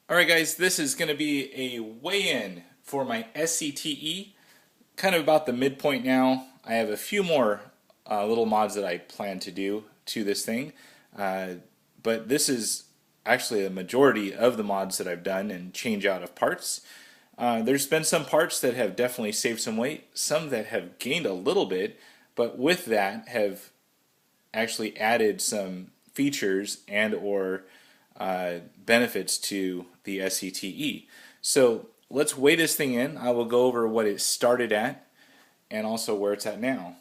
Alright guys, this is going to be a weigh-in for my SCTE. Kind of about the midpoint now. I have a few more little mods that I plan to do to this thing. But this is actually a majority of the mods that I've done and change out of parts. There's been some parts that have definitely saved some weight, some that have gained a little bit, but with that have actually added some features and or benefits to the SCTE. So let's weigh this thing in. I will go over what it started at and also where it's at now.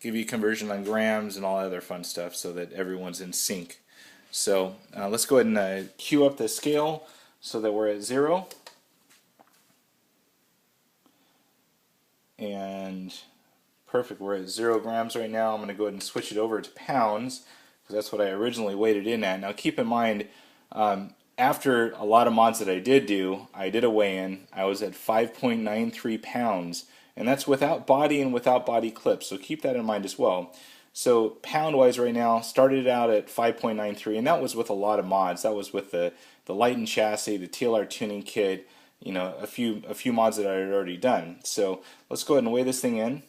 Give you a conversion on grams and all that other fun stuff so that everyone's in sync. So let's go ahead and cue up the scale so that we're at 0. And perfect, we're at 0 grams right now. I'm going to go ahead and switch it over to pounds because that's what I originally weighed it in at. Now keep in mind, after a lot of mods that I did do, I did a weigh-in. I was at 5.93 pounds, and that's without body and without body clips, so keep that in mind as well. So pound-wise right now, started out at 5.93, and that was with a lot of mods. That was with the Light and Chassis, the TLR tuning kit, you know, a few mods that I had already done. So let's go ahead and weigh this thing in,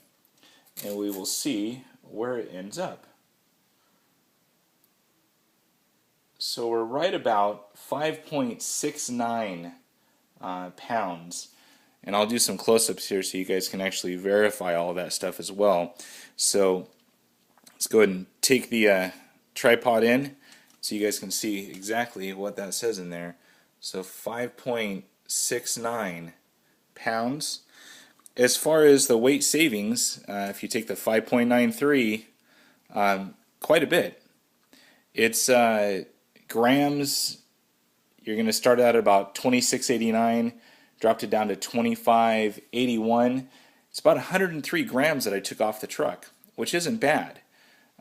and we will see where it ends up. So we're right about 5.69 pounds. And I'll do some close-ups here so you guys can actually verify all of that stuff as well. So let's go ahead and take the tripod in so you guys can see exactly what that says in there. So 5.69 pounds. As far as the weight savings, if you take the 5.93, quite a bit. It's grams, you're going to start out at about 2689, dropped it down to 2581. It's about 103 grams that I took off the truck, which isn't bad.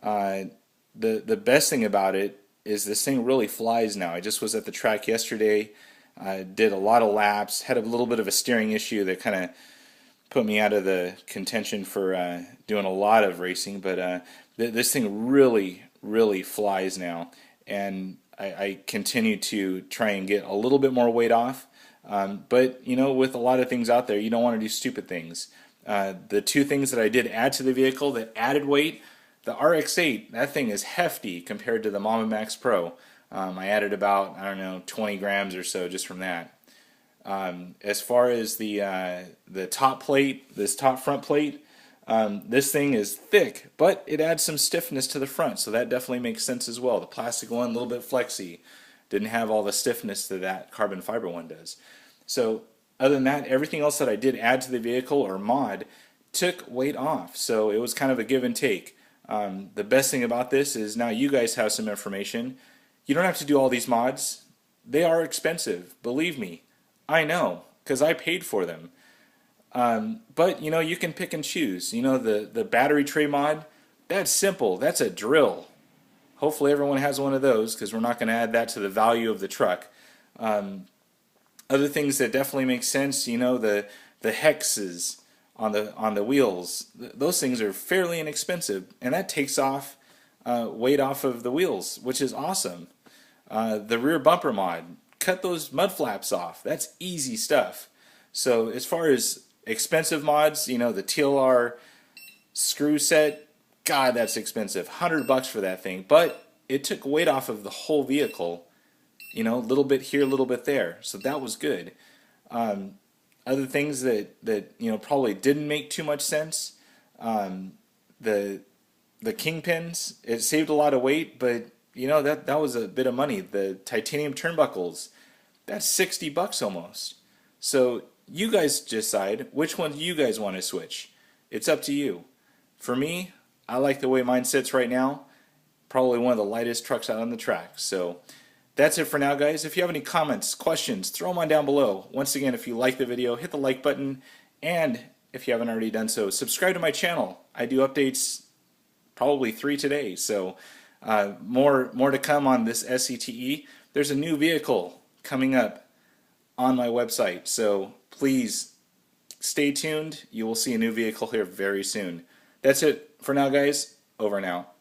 The best thing about it is this thing really flies now. I just was at the track yesterday, did a lot of laps, had a little bit of a steering issue that kind of put me out of the contention for doing a lot of racing, but this thing really flies now, and I continue to try and get a little bit more weight off, but you know, with a lot of things out there, you don't want to do stupid things. The two things that I did add to the vehicle that added weight, the RX-8, that thing is hefty compared to the Mama Max Pro. I added about, I don't know, 20 grams or so just from that. As far as the top plate, this top front plate, this thing is thick, but it adds some stiffness to the front, so that definitely makes sense as well. The plastic one, a little bit flexy, didn't have all the stiffness that that carbon fiber one does. So other than that, everything else that I did add to the vehicle or mod took weight off, so it was kind of a give and take. The best thing about this is now you guys have some information. You don't have to do all these mods. They are expensive, believe me. I know, because I paid for them. But you know, you can pick and choose. You know, the battery tray mod, that's simple. That's a drill. Hopefully everyone has one of those, because we're not going to add that to the value of the truck. Other things that definitely make sense, you know, the hexes on the wheels. Those things are fairly inexpensive, and that takes off weight off of the wheels, which is awesome. The rear bumper mod, cut those mud flaps off. That's easy stuff. So as far as expensive mods, you know, the TLR screw set, God, that's expensive. $100 for that thing, but it took weight off of the whole vehicle. You know, a little bit here, a little bit there. So that was good. Other things that you know probably didn't make too much sense. The kingpins, it saved a lot of weight, but you know that was a bit of money. The titanium turnbuckles, that's $60 almost. So you guys decide which one you guys want to switch. It's up to you. For me, I like the way mine sits right now. Probably one of the lightest trucks out on the track. So that's it for now, guys. If you have any comments, questions, throw them on down below. Once again, if you like the video, hit the like button, and if you haven't already done so, subscribe to my channel. I do updates probably 3 today, so more to come on this SCTE. There's a new vehicle coming up on my website, so please stay tuned. You will see a new vehicle here very soon. That's it for now, guys. Over and out.